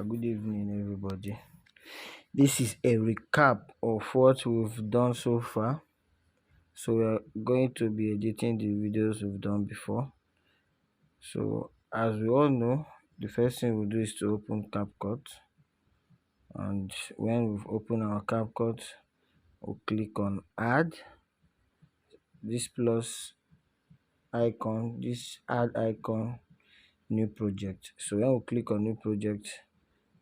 Good evening, everybody. This is a recap of what we've done so far. So we are going to be editing the videos we've done before. So as we all know, the first thing we'll do is to open CapCut. And when we've opened our CapCut, we'll click on add. This plus icon, this add icon, new project. So when we click on new project,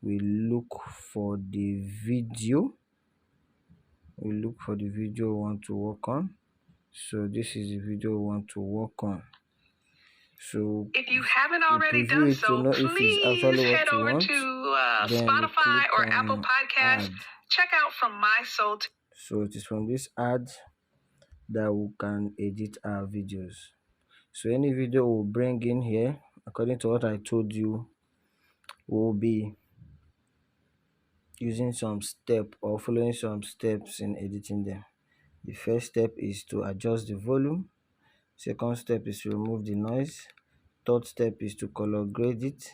we look for the video we want to work on. So this is the video we want to work on. So if you haven't already done so, please head over to Spotify or Apple Podcasts. Check out From My Soul. So it is from this ad that we can edit our videos. So any video we'll bring in here, according to what I told you, we'll be using some step or following some steps in editing them. The first step is to adjust the volume. Second step is to remove the noise. Third step is to color grade it.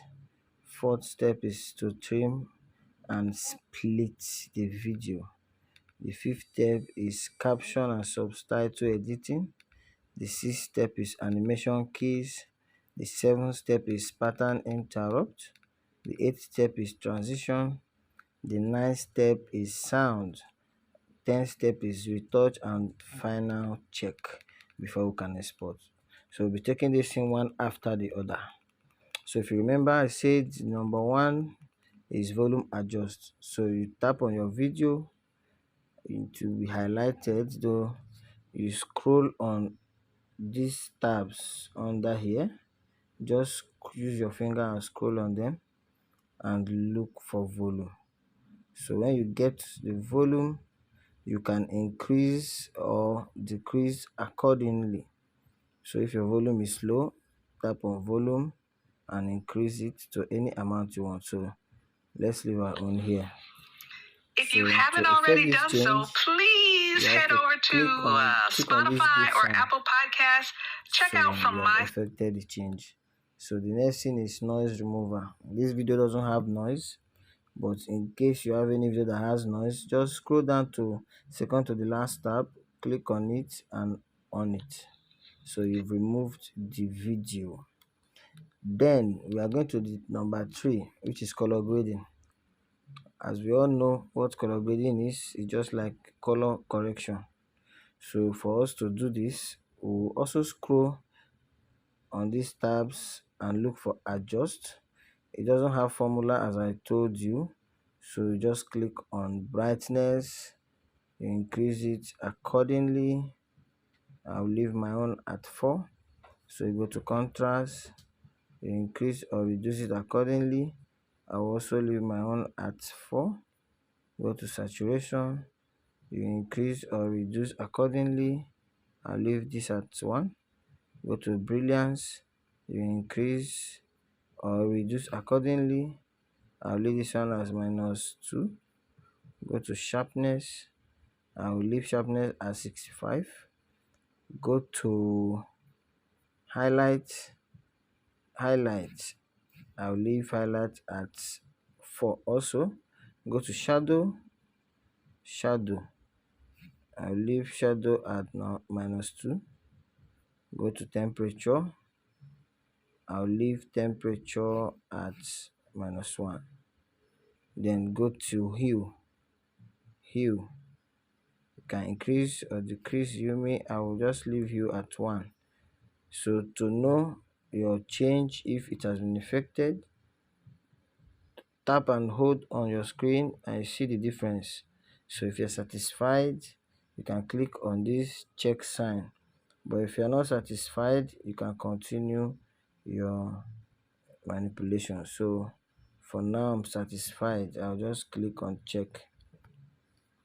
Fourth step is to trim and split the video. The fifth step is caption and subtitle editing. The sixth step is animation keys. The seventh step is pattern interrupt. The eighth step is transition. The ninth step is sound. 10th step is retouch and final check before we can export. So we'll be taking this in one after the other. So if you remember, I said number one is volume adjust. So you tap on your video, it will be highlighted, though you scroll on these tabs under here. Just use your finger and scroll on them and look for volume. So when you get the volume, you can increase or decrease accordingly. So if your volume is low, tap on volume and increase it to any amount you want. So let's leave our own here. If you haven't already done so, please head over to Spotify or Apple Podcasts. Check out From My Soul. Affected the change. So the next thing is noise remover. This video doesn't have noise, but in case you have any video that has noise, just scroll down to second to the last tab, click on it and on it. So you've removed the video. Then we are going to the number 3, which is color grading. As we all know, what color grading is, it's just like color correction. So for us to do this, we'll also scroll on these tabs and look for adjust. It doesn't have formula, as I told you, so you just click on brightness, you increase it accordingly. I'll leave my own at 4. So you go to contrast, you increase or reduce it accordingly. I will also leave my own at 4. Go to saturation, you increase or reduce accordingly. I'll leave this at 1. Go to brilliance, you increase or reduce accordingly. I'll leave this one as -2. Go to sharpness, I will leave sharpness at 65. Go to highlight, I'll leave highlight at 4 also. Go to shadow, I'll leave shadow at -2. Go to temperature, I'll leave temperature at -1. Then go to hue, you can increase or decrease hue. I will just leave hue at 1. So to know your change, if it has been affected, tap and hold on your screen and you see the difference. So if you're satisfied, you can click on this check sign, but if you're not satisfied, you can continue your manipulation. So for now, I'm satisfied. I'll just click on check.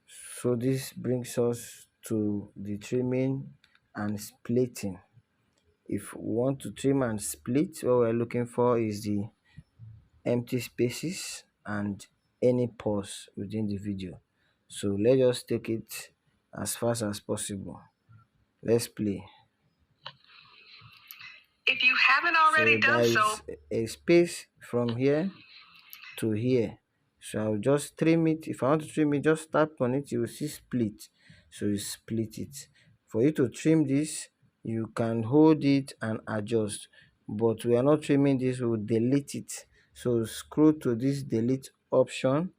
So this brings us to the trimming and splitting. If we want to trim and split, what we're looking for is the empty spaces and any pause within the video. So let's just take it as fast as possible. Let's play. If you haven't already done so, a space from here to here. So I'll just trim it. If I want to trim it, just tap on it, you will see split. So you split it. For you to trim this, you can hold it and adjust, but we are not trimming this, we will delete it. So scroll to this delete option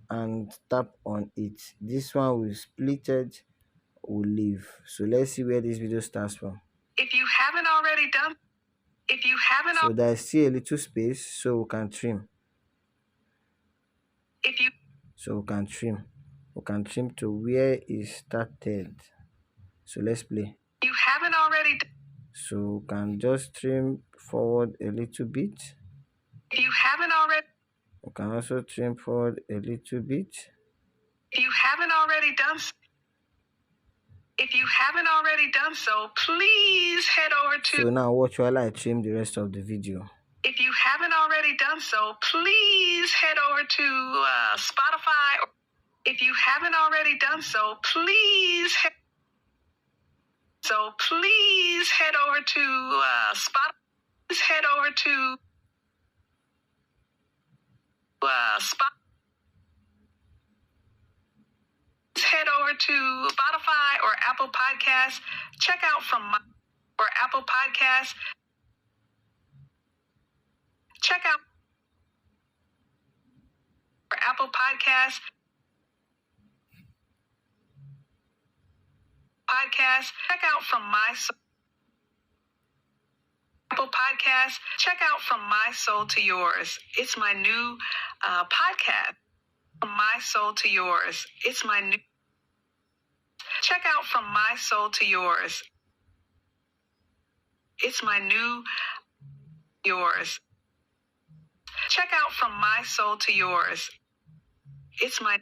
and tap on it. This one will split it, will leave. So let's see where this video starts from. If you haven't already done, so there's still a little space, so we can trim. So we can trim to where it started. So let's play. You haven't already. So we can just trim forward a little bit. If you haven't already. We can also trim forward a little bit. If you haven't already done. If you haven't already done so, please head over to. So now watch while I trim the rest of the video. If you haven't already done so, please head over to Spotify. If you haven't already done so, please head over to Spotify. Please head over to Spotify. Head over to Spotify or Apple Podcasts. Check out from my or Apple Podcasts. Check out or Apple Podcasts. Check out from my Apple Podcasts. Check out from my soul to yours. It's my new podcast. From my soul to yours. It's my new. Check out from my soul to yours. It's my new yours. Check out from my soul to yours. It's my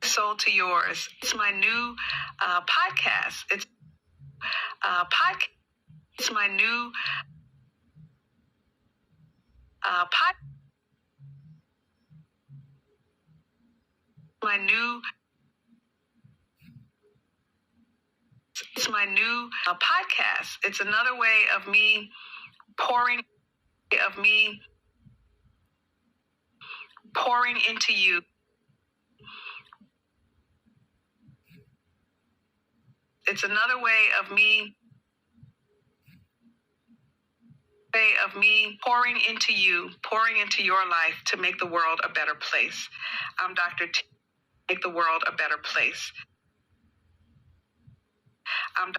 soul to yours. It's my new podcast. It's podcast. It's my new podcast. It's my new podcast. It's another way of me pouring into you. It's another way of me pouring into you, pouring into your life to make the world a better place. I'm Dr. T. Make the world a better place. I'm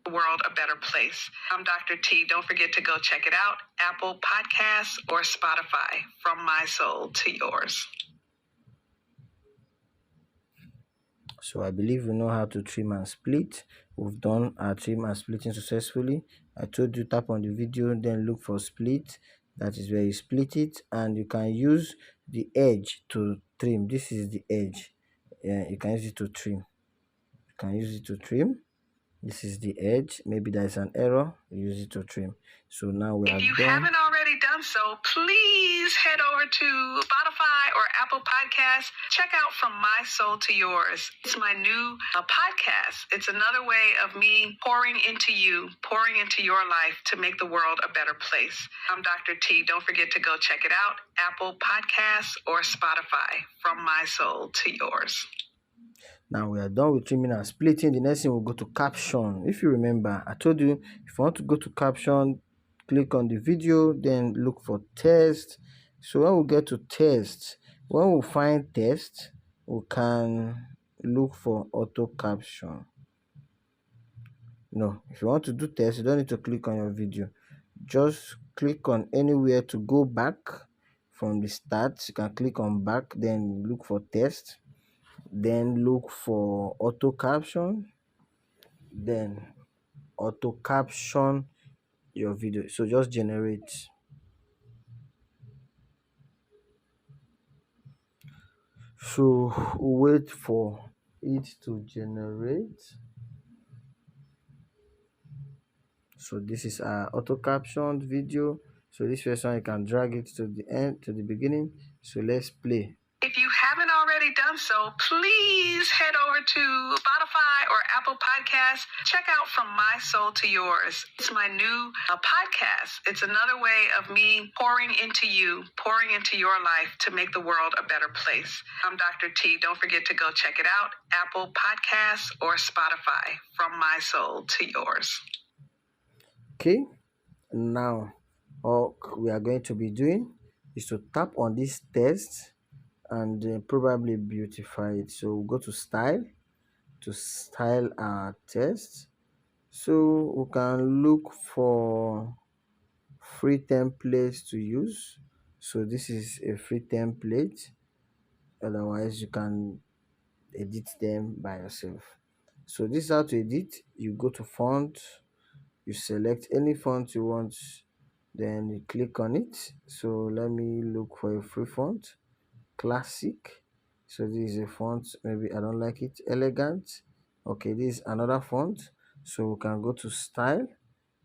the world a better place. I'm Dr. T. Don't forget to go check it out. Apple Podcasts or Spotify. From my soul to yours. So I believe we know how to trim and split. We've done our trim and splitting successfully. I told you tap on the video, then look for split. That is where you split it, and you can use the edge to trim. This is the edge. You can use it to trim. This is the edge. Maybe there's an error. Use it to trim. So now we are done. If you haven't already done so, please head over to Spotify or Apple Podcasts. Check out From My Soul to Yours. It's my new podcast. It's another way of me pouring into you, pouring into your life to make the world a better place. I'm Dr. T. Don't forget to go check it out. Apple Podcasts or Spotify. From My Soul to Yours. Now we are done with trimming and splitting. The next thing we'll go to caption. If you remember, I told you if you want to go to caption, click on the video, then look for text. So when we get to text, when we find text, we can look for auto caption. No, if you want to do text, you don't need to click on your video. Just click on anywhere to go back from the start. You can click on back, then look for text. Then look for auto caption, then auto caption your video. So just generate. So wait for it to generate. So this is our auto captioned video. So this first one you can drag it to the end, to the beginning. So let's play. If you haven't already already done so, please head over to Spotify or Apple Podcasts. Check out From My Soul to Yours. It's my new podcast. It's another way of me pouring into you, pouring into your life to make the world a better place. I'm Dr. T. Don't forget to go check it out, Apple Podcasts or Spotify. From My Soul to Yours. Okay, now all we are going to be doing is to tap on this text and probably beautify it. So we'll go to style to style our text. So we can look for free templates to use. So this is a free template, otherwise you can edit them by yourself. So this is how to edit. You go to font, you select any font you want, then you click on it. So let me look for a free font, classic. So this is a font, maybe I don't like it, elegant. Okay, this is another font. So we can go to style,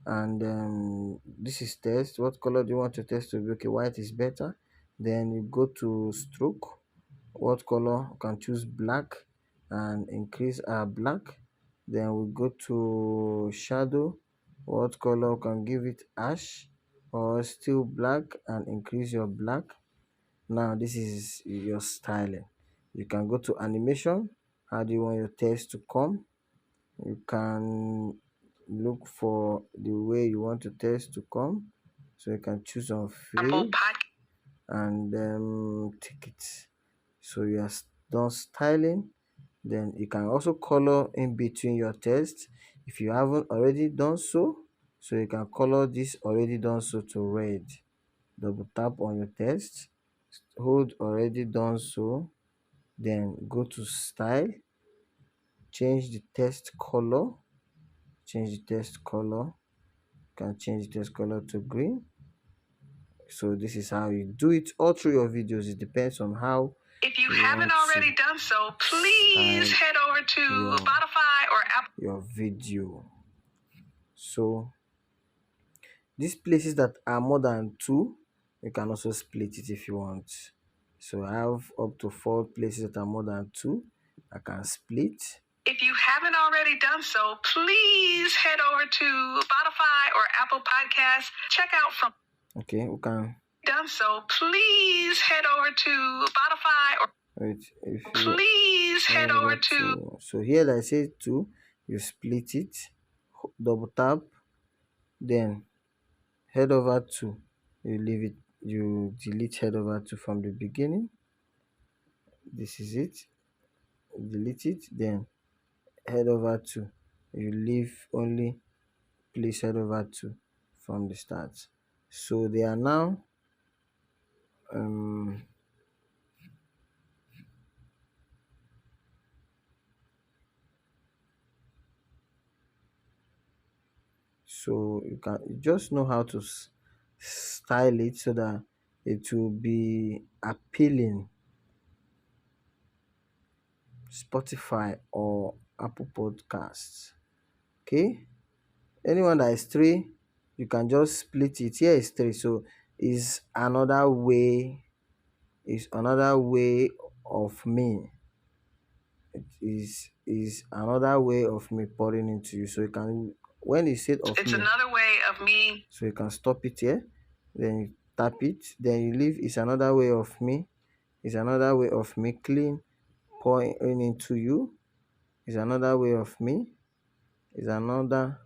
and this is test. What color do you want your text to be? Okay, white is better. Then you go to stroke. What color? You can choose black and increase our black. Then we go to shadow. What color? You can give it ash or still black and increase your black. Now this is your styling. You can go to animation. How do you want your text to come? You can look for the way you want the text to come. So you can choose on fade and tick it. So you are done styling. Then you can also color in between your text if you haven't already done so. So you can color this already done so to red. Double tap on your text, hold already done so, then go to style, change the text color, change the text color. You can change the text color to green. So this is how you do it all through your videos. It depends on how. If you haven't already done so, please head over to Spotify or Apple. Your video. So these places that are more than 2, you can also split it if you want. So I have up to 4 places that are more than 2. I can split. If you haven't already done so, please head over to Spotify or Apple Podcasts. Check out From. Okay, we can. Done so, please head over to Spotify or. Wait, if you please head over to. So here that I say 2, you split it, double tap, then head over 2. You leave it. You delete head over 2 from the beginning. This is it. Delete it, then head over 2. You leave only place head over 2 from the start. So they are now so you can just know how to style it so that it will be appealing. Spotify or Apple Podcasts. Okay, anyone that is 3, you can just split it. Here is 3, so is another way of me. It is another way of me pouring into you. So you can, when you say of it's me, another way of me. So you can stop it here, then you tap it, then you leave. It's another way of me. It's another way of me clean pouring into you. Is another way of me. Is another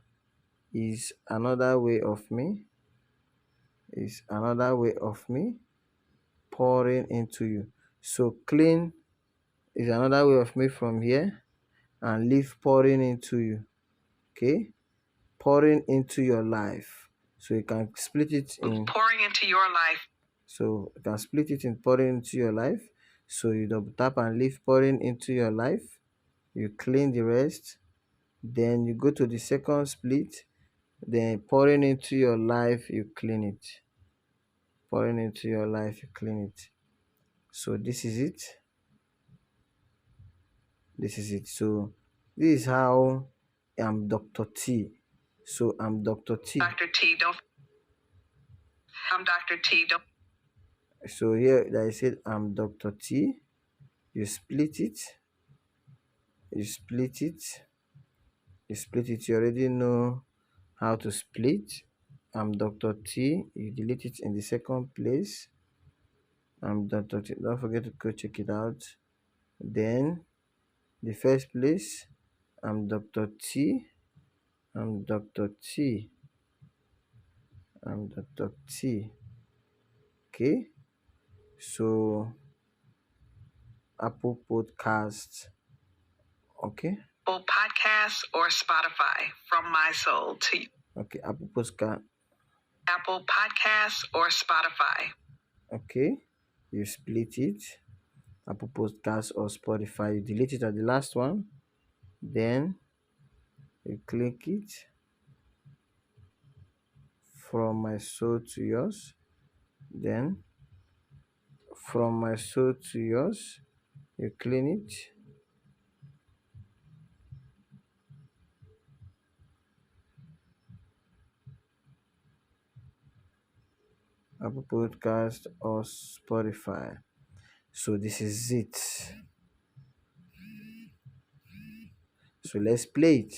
way of me. Is another way of me pouring into you. So clean is another way of me from here, and leave pouring into you. Okay, pouring into your life. So you can split it in pouring into your life. So you can split it in pouring into your life. So you double tap and leave pouring into your life. You clean the rest. Then you go to the second split. Then pouring into your life, you clean it. Pouring into your life, you clean it. So this is it. This is it. So this is how I'm Dr. T. So I'm Dr. T. Dr. T, don't. I'm Dr. T, don't. So here I said I'm Dr. T. you split it, you split it, you split it. You already know how to split. I'm Dr. T. You delete it in the second place. I'm Dr. T. Don't forget to go check it out. Then the first place, I'm Dr. T. I'm Dr. T. I'm Dr. T. Okay. So Apple Podcast. Okay. Apple Podcasts or Spotify, from my soul to you. Okay. Apple Podcast. Apple Podcasts or Spotify. Okay. You split it. Apple Podcast or Spotify. You delete it at the last one. Then you click it. From my soul to yours. Then from my soul to yours. You clean it. Apple Podcast or Spotify. So this is it. So let's play it.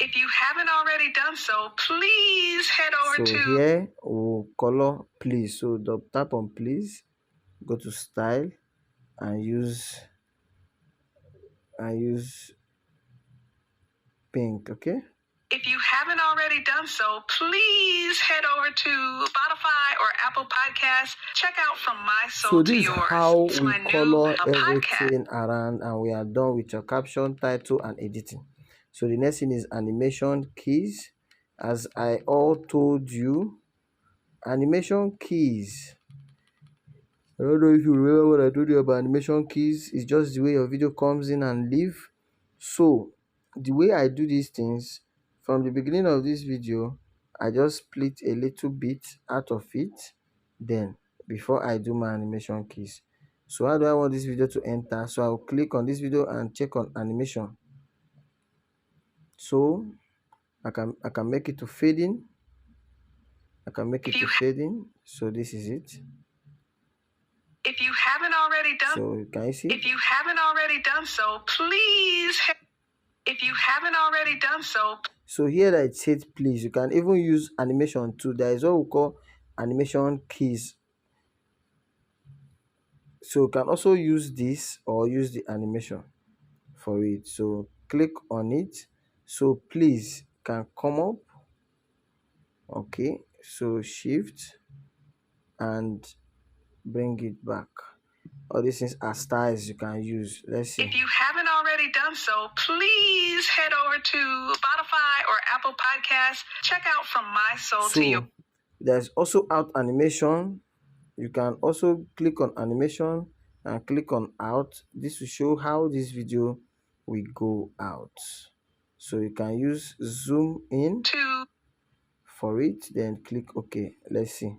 If you haven't already done so, please head over So to here we'll color please. So tap on please, go to style and use pink. Okay. If you haven't already done so, please head over to Spotify or Apple Podcasts. Check out From My Soul So to this is Yours. how It's we my new color podcast. everything around, and we are done with your caption, title, and editing. So the next thing is animation keys. As I all told you, animation keys. I don't know if you remember what I told you about animation keys. It's just the way your video comes in and leave. So the way I do these things, from the beginning of this video, I just split a little bit out of it, then before I do my animation keys. So how do I want this video to enter? So I'll click on this video and check on animation. So I can make it to fading. I can make it to fading. So this is it. If you haven't already done So can you see? If you haven't already done so, please if you haven't already done so. So here that it says please, you can even use animation too. There is what we call animation keys. So you can also use this or use the animation for it. So click on it. So please can come up. Okay. So shift and bring it back. All these things are styles you can use. Let's see. If you haven't already done so, please head over to Spotify or Apple Podcasts. Check out From My Soul to Yours. There's also out animation. You can also click on animation and click on out. This will show how this video will go out. So you can use zoom in for it, then click OK. Let's see.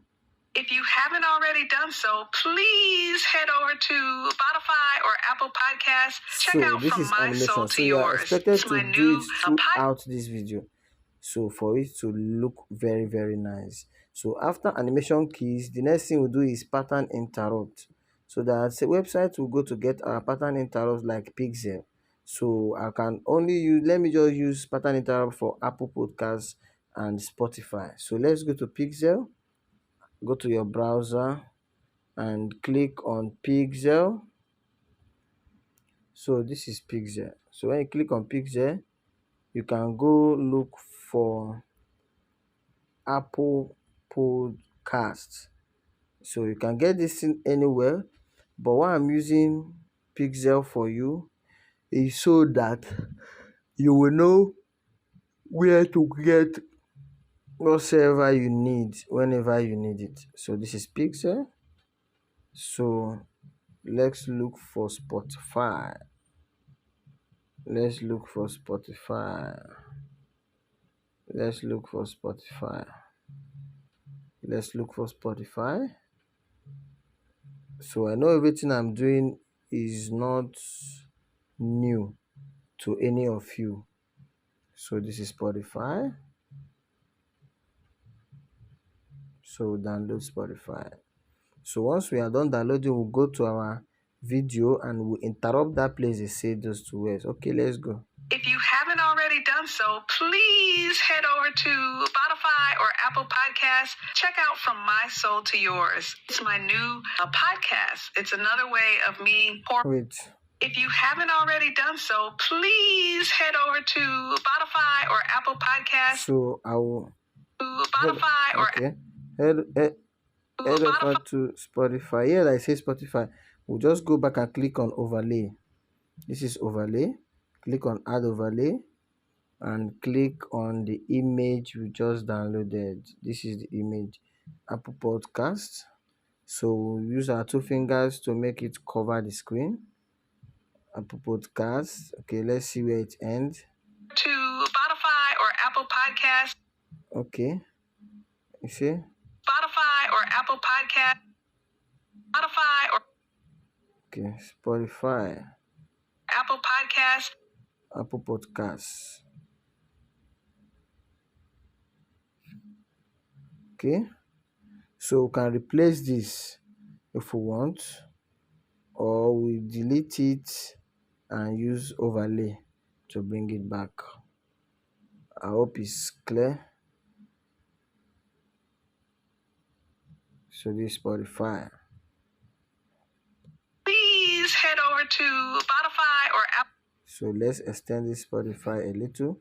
If you haven't already done so, please head over to Spotify or Apple Podcasts. Check out this From is My animation. Soul So to you are Yours. expected It's to my do new it throughout this video. So for it to look very, very nice. So after animation keys, the next thing we'll do is pattern interrupt. So that's a website we'll go to get our pattern interrupts like Pixel. So I can only use, let me just use pattern interrupt for Apple Podcasts and Spotify. So let's go to Pixel, go to your browser and click on Pixel. So this is Pixel. So when you click on Pixel, you can go look for Apple Podcasts. So you can get this thing anywhere, but why I'm using Pixel for you is so that you will know where to get whatever you need whenever you need it. So this is Pixel. So let's look for Spotify. Let's look for Spotify. Let's look for Spotify. Let's look for Spotify. So I know everything I'm doing is not new to any of you. So this is Spotify. So download Spotify. So once we are done downloading, we'll go to our video and we'll interrupt that place they say those two words. Okay, let's go. If you haven't already done so, please head over to Spotify or Apple Podcasts. Check out From My Soul to Yours. It's my new podcast. It's another way of me. Wait. If you haven't already done so, please head over to Spotify or Apple Podcasts. So I will. Spotify or okay. Head over to Spotify. Here I say Spotify. We'll just go back and click on overlay. This is overlay. Click on add overlay and click on the image we just downloaded. This is the image, Apple Podcast. So we'll use our two fingers to make it cover the screen. Apple Podcast. Okay, let's see where it ends. To Spotify or Apple Podcast. Okay, you see? Spotify or Apple Podcast. Spotify or Okay, Spotify, Apple Podcast. Apple Podcasts. Okay, so we can replace this if we want, or we delete it and use overlay to bring it back. I hope it's clear. So this is Spotify. Please head over to Spotify or Apple. So let's extend this Spotify a little.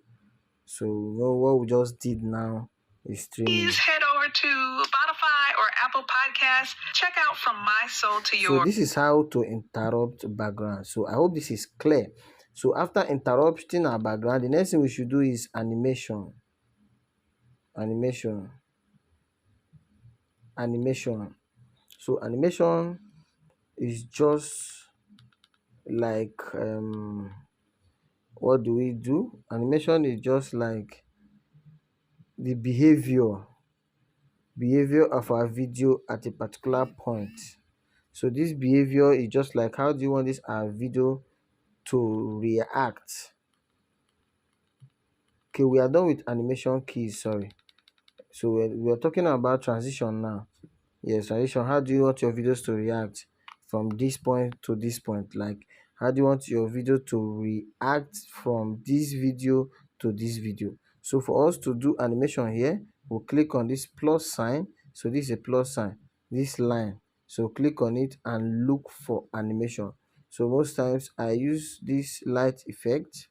So you know what we just did now is streaming. Please head over to Spotify or Apple Podcasts. Check out From My Soul to Yours. So this is how to interrupt background. So I hope this is clear. So after interrupting our background, the next thing we should do is animation. Animation. So animation is just like what do we do? Animation is just like the behavior of our video at a particular point. So this behavior is just like how do you want this our video to react. Okay, we are done with animation keys. Sorry. So we're talking about transition now. Yes, transition. How do you want your videos to react from this point to this point? Like, how do you want your video to react from this video to this video? So for us to do animation here, we'll click on this plus sign. So this is a plus sign. This line. So click on it and look for animation. So most times I use this light effect.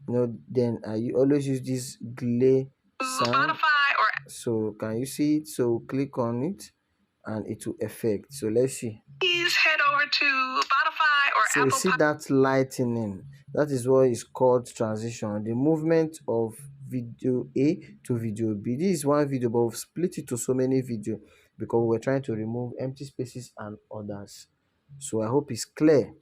Then I always use this glare sign. So can you see it? So click on it and it will affect. So let's see. Please head over to Spotify or so Apple. You see that lightening. That is what is called transition. The movement of video A to video B. This is one video, but we've split it to so many videos because we're trying to remove empty spaces and others. So I hope it's clear.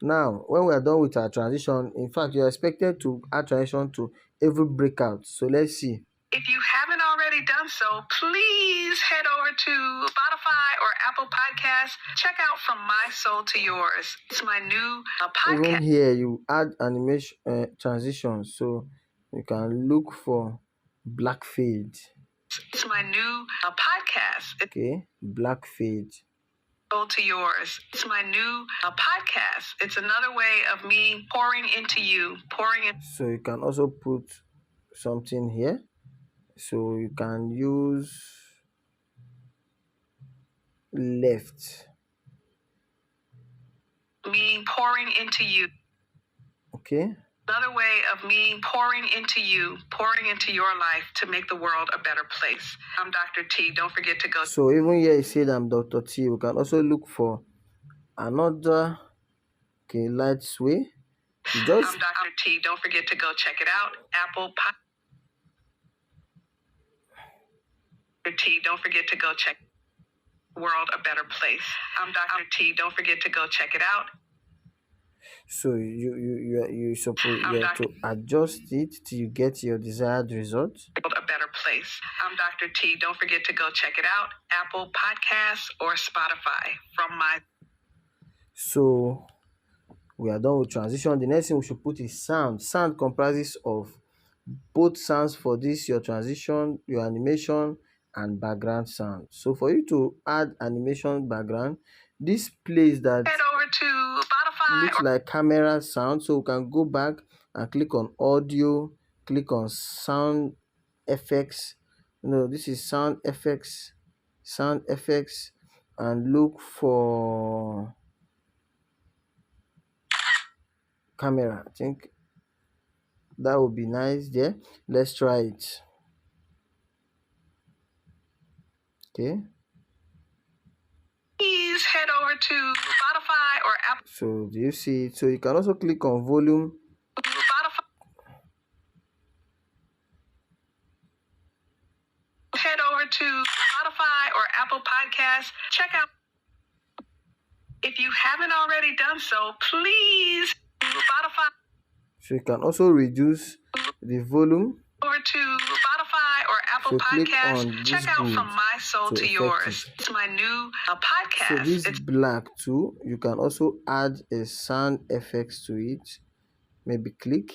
Now, when we are done with our transition, in fact, you're expected to add transition to every breakout. So let's see. If you haven't already done so, please head over to Spotify or Apple Podcasts. Check out From My Soul to Yours. It's my new podcast. Even here, you add animation transition, so you can look for black fade. It's my new podcast. Okay, black fade. To yours. It's my new podcast. It's another way of me pouring into you, pouring in. So you can also put something here. So you can use left. Me pouring into you. Okay. Another way of me pouring into you, pouring into your life to make the world a better place. I'm Dr. T. Don't forget to go. So even here it said I'm Dr. T. We can also look for another light sway. I'm Dr. T. Don't forget to go check it out. Apple Dr. T. Don't forget to go check the world a better place. I'm Dr. T. Don't forget to go check it out. So you suppose you have to adjust it till you get your desired result. A better place. I'm Dr. T. Don't forget to go check it out. Apple Podcasts or Spotify from my. So we are done with transition. The next thing we should put is sound. Sound comprises of both sounds for this, your transition, your animation, and background sound. So for you to add animation background, this place that head over to Spotify looks like camera sound, so we can go back and click on audio, click on sound effects. No, this is sound effects, and look for camera. I think that would be nice there. Let's try it. Okay, please head over to Spotify or Apple. so do you see it? So you can also click on volume. Spotify. Head over to Spotify or Apple Podcasts. Check out. If you haven't already done so, please Spotify. So you can also reduce the volume. Over to Spotify or Apple So click Podcasts. on this Check out grid From My Soul to to effect Yours. it. It's my new So podcast. this It's black too, you can also add a sound effects to it. Maybe click.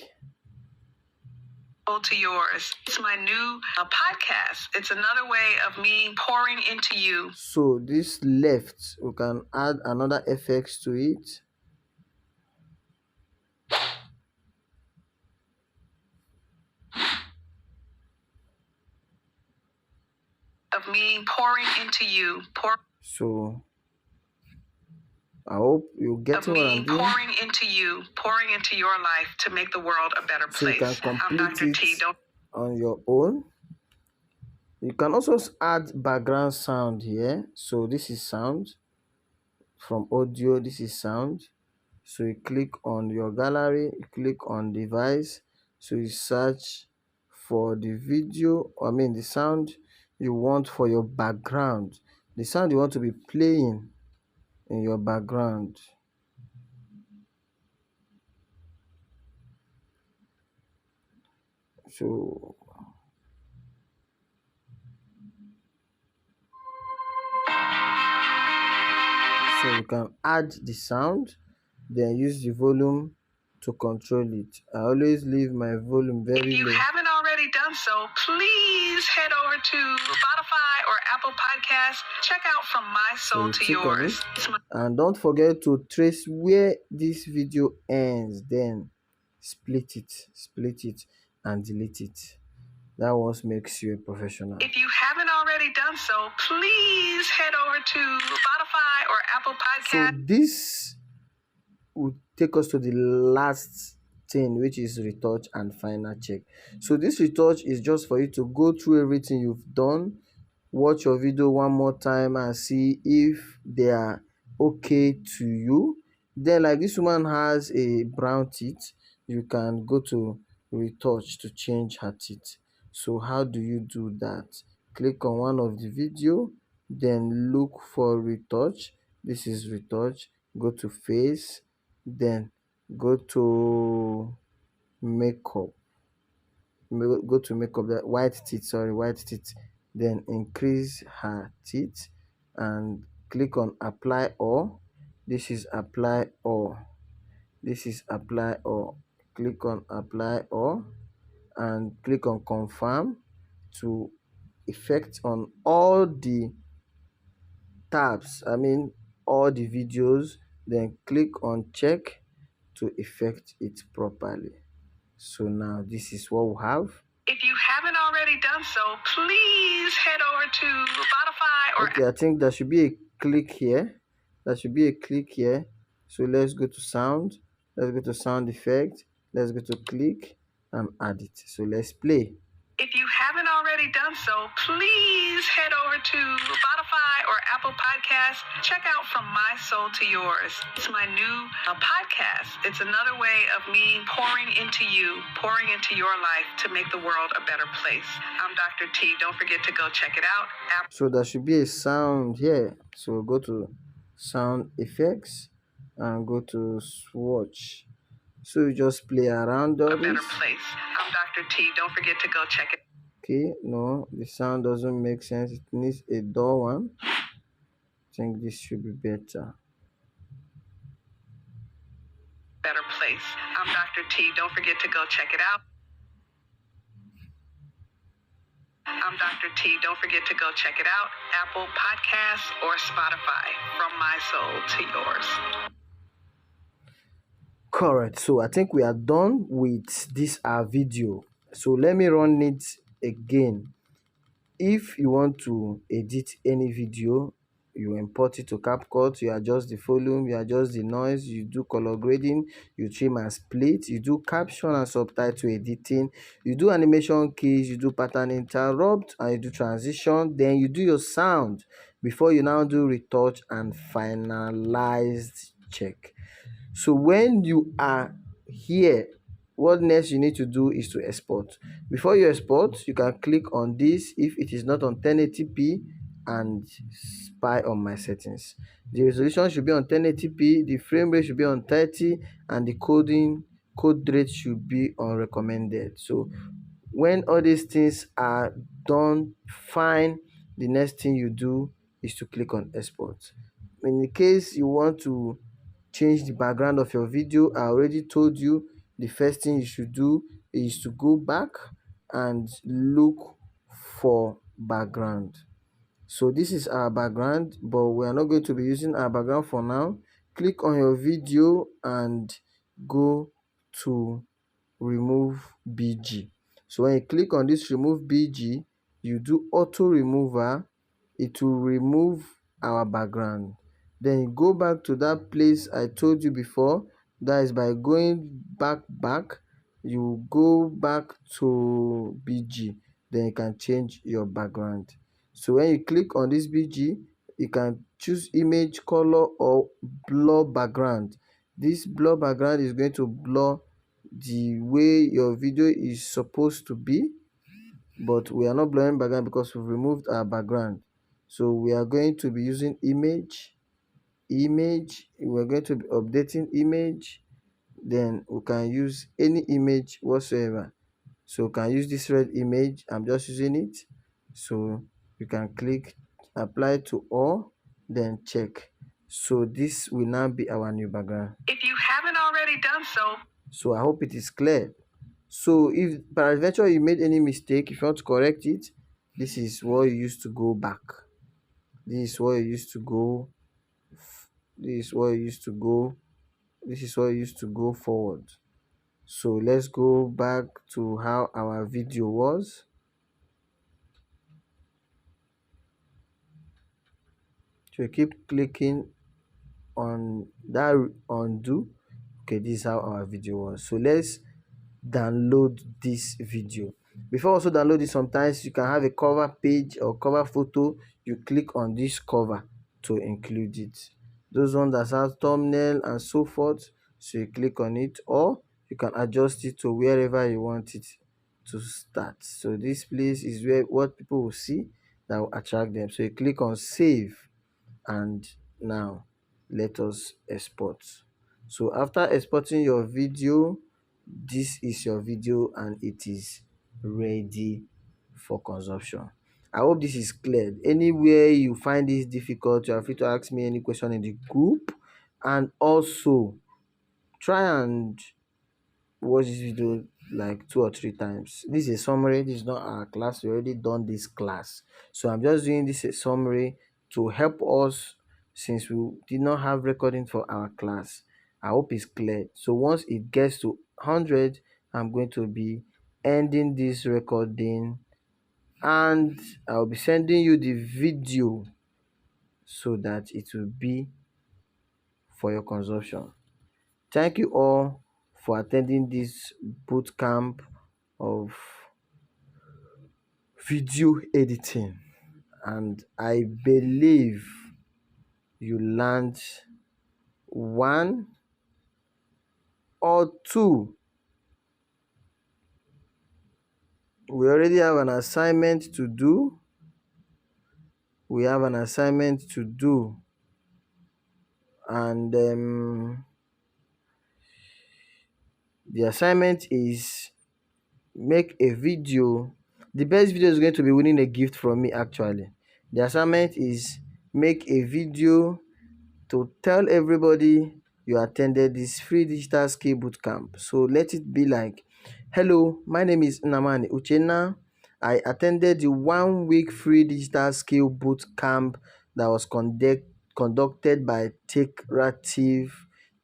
to yours. It's my new podcast. It's another way of me pouring into you. So this left, we can add another effects to it. Of me pouring into you. So I hope you're getting what I'm doing. Pouring into you, pouring into your life to make the world a better So you place. can I'm complete Dr. T. it on your own. You can also add background sound here. So this is sound from audio. This is sound. So you click on your gallery, you click on device, so you search for the video, the sound you want for your background, the sound you want to be playing in your background. So you can add the sound, then use the volume to control it. I always leave my volume very low. If you haven't already done so, please head over to Spotify or Apple Podcasts. Check out From My Soul to Yours. And don't forget to trace where this video ends, then split it and delete it. That what makes you a professional. If you haven't already done so, please head over to Spotify or Apple Podcasts. So this will take us to the last thing, which is retouch and final check. So this retouch is just for you to go through everything you've done, watch your video one more time and see if they are okay to you. Then, like this woman has a brown teeth, you can go to retouch to change her teeth. So how do you do that? Click on one of the video, then look for retouch. This is retouch. Go to face, then go to makeup. Go to makeup, that white teeth, then increase her teeth and click on apply all. This is apply all. Click on apply all and click on confirm to effect on all the tabs, all the videos. Then click on check to effect it properly. So now this is what we have. If you haven't already done so, please head over to Spotify or Okay, I think there should be a click here. So let's go to sound. Let's go to sound effect. Let's go to click and add it. So let's play. If you haven't already done so, please head over to Spotify or Apple Podcasts. Check out From My Soul to Yours. It's my new podcast. It's another way of me pouring into you, pouring into your life to make the world a better place. I'm Dr. T. Don't forget to go check it out. So there should be a sound here. So go to sound effects and go to swatch. So you just play around all a better this. place. I'm Dr. T. Don't forget to go check it. Okay, no, the sound doesn't make sense. It needs a dull one. I think this should be better. Better place. I'm Dr. T. Don't forget to go check it out. I'm Dr. T. Don't forget to go check it out. Apple Podcasts or Spotify. From my soul to yours. Correct. So I think we are done with this video. So let me run it again. If you want to edit any video, you import it to CapCut, you adjust the volume, you adjust the noise, you do color grading, you trim and split, you do caption and subtitle editing, you do animation keys, you do pattern interrupt, and you do transition, then you do your sound before you now do retouch and finalized check. So when you are here, what next you need to do is to export. Before you export, you can click on this if it is not on 1080p and spy on my settings. The resolution should be on 1080p, the frame rate should be on 30, and the code rate should be on recommended. So when all these things are done fine, the next thing you do is to click on export. In the case you want to change the background of your video, I already told you the first thing you should do is to go back and look for background. So this is our background, but we are not going to be using our background for now. Click on your video and go to remove BG. So when you click on this remove BG, you do auto remover, it will remove our background. Then you go back to that place I told you before. That is by going back, you go back to BG, then you can change your background. So when you click on this BG, you can choose image, color, or blur background. This blur background is going to blur the way your video is supposed to be, but we are not blurring background because we've removed our background. So we are going to be using image, we're going to be updating image, then we can use any image whatsoever. So we can use this red image, I'm just using it. So you can click apply to all, then check. So this will now be our new background. If you haven't already done so I hope it is clear. So if peradventure you made any mistake, if you want to correct it, this is what you used to go back. This is what you used to go. This is what you used to go. This is what you used to go forward. So let's go back to how our video was. So you keep clicking on that undo. Okay, this is how our video was. So let's download this video. Before also download it, sometimes you can have a cover page or cover photo. You click on this cover to include it. Those ones that have thumbnail and so forth, so you click on it, or you can adjust it to wherever you want it to start. So this place is where what people will see that will attract them. So you click on save, and now let us export. So after exporting your video, this is your video and it is ready for consumption. I hope this is clear. Anywhere you find this difficult, you are free to ask me any question in the group, and also try and watch this video like 2 or 3 times. This is a summary. This is not our class. We already done this class, so I'm just doing this a summary to help us, since we did not have recording for our class. I hope it's clear. So once it gets to 100, I'm going to be ending this recording, and I'll be sending you the video so that it will be for your consumption. Thank you all for attending this boot camp of video editing, and I believe you learned 1 or 2. We already have an assignment to do. And the assignment is make a video. The best video is going to be winning a gift from me. Actually, the assignment is make a video to tell everybody you attended this free digital skill bootcamp. So let it be like, hello, my name is Namani Uchenna. I attended the 1 week free digital skill boot camp that was conducted by Techrative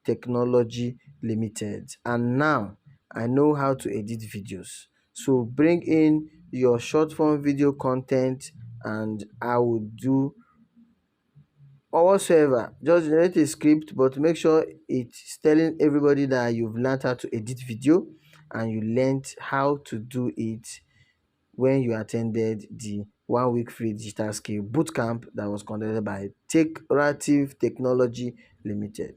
Technology Limited, and now I know how to edit videos. So bring in your short form video content and I will do or whatsoever. Just generate a script, but make sure it's telling everybody that you've learned how to edit video and you learned how to do it when you attended the 1 week free digital skill bootcamp that was conducted by Techrative Technology Limited.